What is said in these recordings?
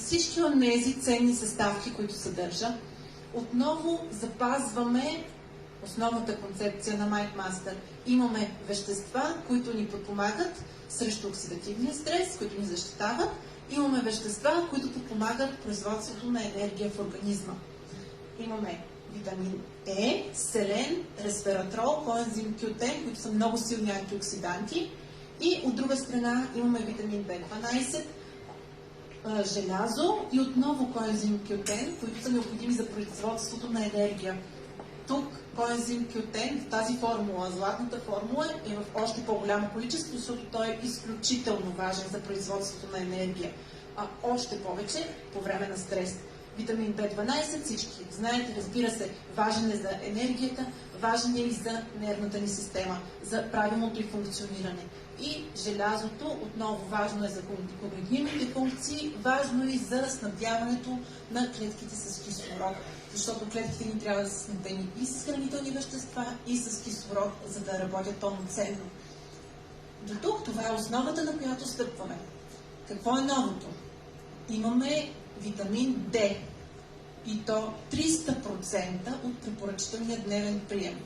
всички от тези ценни съставки, които съдържа, отново запазваме основната концепция на MindMaster. Имаме вещества, които ни подпомагат срещу оксидативния стрес, които ни защитават. Имаме вещества, които подпомагат производството на енергия в организма. Имаме витамин Е, селен, ресвератрол, коензим Q10, които са много силни антиоксиданти. И от друга страна имаме витамин В12, желязо и отново коензим Q10, които са необходими за производството на енергия. Тук коензим Q10 в тази формула, златната формула, е в още по-голямо количество, защото той е изключително важен за производството на енергия. А още повече по време на стрес. Витамин B12, всички знаете, разбира се, важен е за енергията, важен е и за нервната ни система, за правилното й функциониране. И желязото отново важно е за когнитивните функции, важно е и за снабдяването на клетките с кислород, защото клетките ни трябва да са снабдени и с хранителни вещества, и с кислород, за да работят пълноценно. До тук това е основата, на която стъпваме. Какво е новото? Имаме витамин D и то 300% от препоръчителния дневен прием.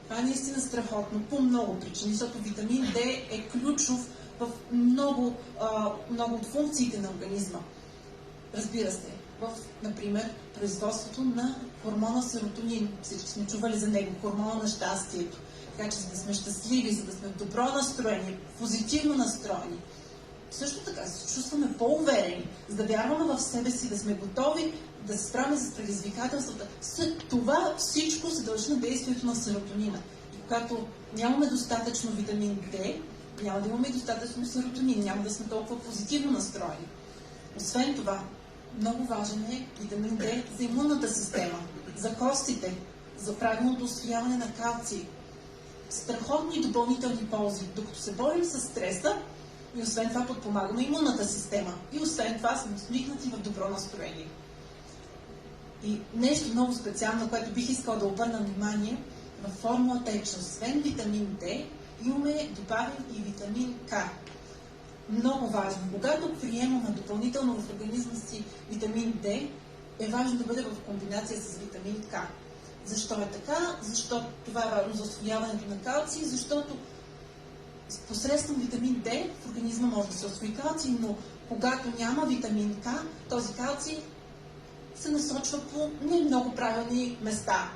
Това е наистина страхотно по много причини, защото витамин D е ключов в много от функциите на организма. Разбира се, в, например, производството на хормона серотонин. Всички сме чували за него, хормона на щастието. Така че за да сме щастливи, за да сме в добро настроение, позитивно настроени, също така се чувстваме по-уверени, за да вярваме в себе си, да сме готови да се справим с предизвикателствата. След това всичко се дължи на действието на серотонина. И когато нямаме достатъчно витамин D, няма да имаме и достатъчно серотонин, няма да сме толкова позитивно настроени. Освен това, много важен е витамин D за имунната система, за костите, за правилното усвояване на калций. Страхотни допълнителни ползи. Докато се борим с стреса, и освен това подпомагаме имунната система. И освен това сме усмихнати в добро настроение. И нещо много специално, което бих искала да обърна внимание, във формулата е, че освен витамин D, имаме добавен и витамин К. Много важно. Когато приемаме допълнително в организма си витамин D, е важно да бъде в комбинация с витамин К. Защо е така? Защото това е важно за усвояването на калций, защото посредством витамин D в организма може да се усвои калций, но когато няма витамин К, този калций се насочва по не много правилни места.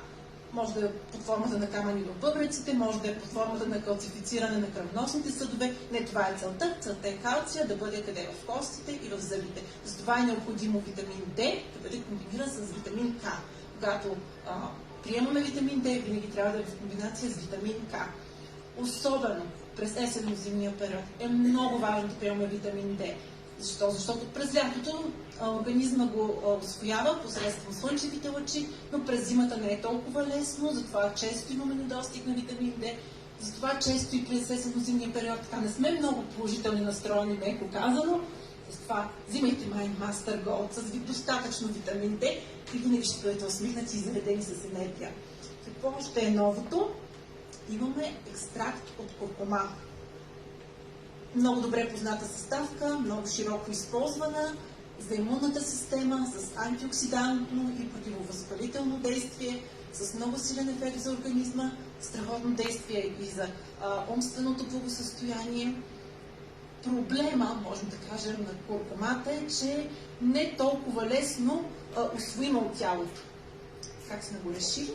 Може да е под формата на камъни в бъбреците, може да е под формата на калцифициране на кръвоносните съдове. Не, това е целта. Целта е калция да бъде къде? В костите и в зъбите. Затова е необходимо витамин D да бъде комбиниран с витамин К. Когато приемаме витамин D, винаги трябва да е в комбинация с витамин К. Особено през есенно-зимния период е много важно да приемаме витамин D. Защо? Защото през лятото организма го усвоява посредством слънчевите лъчи, но през зимата не е толкова лесно, затова често имаме недостиг на витамин D. Затова често и през есенно-зимния период така не сме много положителни настроени, меко казано. Затова взимайте MindMaster Gold с достатъчно витамин D и винаги ще бъдете усмихнати и заредени с енергия. Какво още е новото? Имаме екстракт от куркума. Много добре позната съставка, много широко използвана за имунната система, с антиоксидантно и противовъзпалително действие, с много силен ефект за организма, страхотно действие и за умственото благосъстояние. Проблема, можем да кажем, на куркумата е, че не толкова лесно усвоима от тялото. Как сме го решили?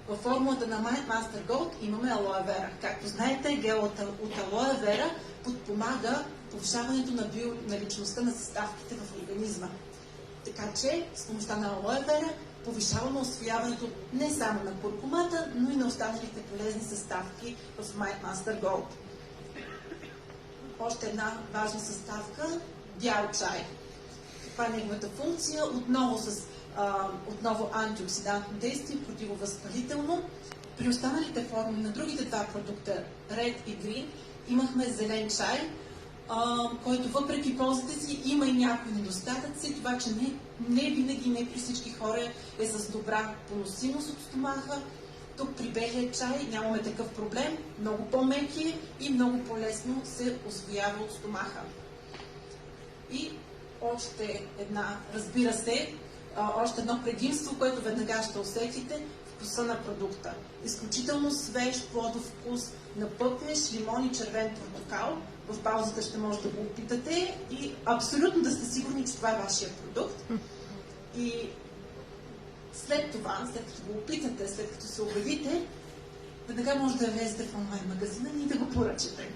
Във формулата на MindMaster Gold имаме алоe вера. Както знаете, гелът от алоe вера подпомага повишаването на бионаличността на съставките в организма. Така че с помощта на алоe вера повишаваме усвояването не само на куркумата, но и на останалите полезни съставки в MindMaster Gold. Още една важна съставка – бял чай. Това е неговата функция, отново антиоксидантно действие, противовъзпалително. При останалите форми на другите два продукта, Red и Green, имахме зелен чай, който въпреки ползите си има и някои недостатъци. Това, че не винаги, не при всички хора е с добра поносимост от стомаха. Тук при белия чай нямаме такъв проблем, много по-меки и много по-лесно се усвоява от стомаха. И още една, разбира се, още едно предимство, което веднага ще усетите, вкуса на продукта. Изключително свеж, плодов вкус на пъпеш, лимон и червен портокал. В паузата ще може да го опитате и абсолютно да сте сигурни, че това е вашия продукт. И след това, след като го опитате, след като се убедите, веднага може да влезете в онлайн магазина и да го поръчате.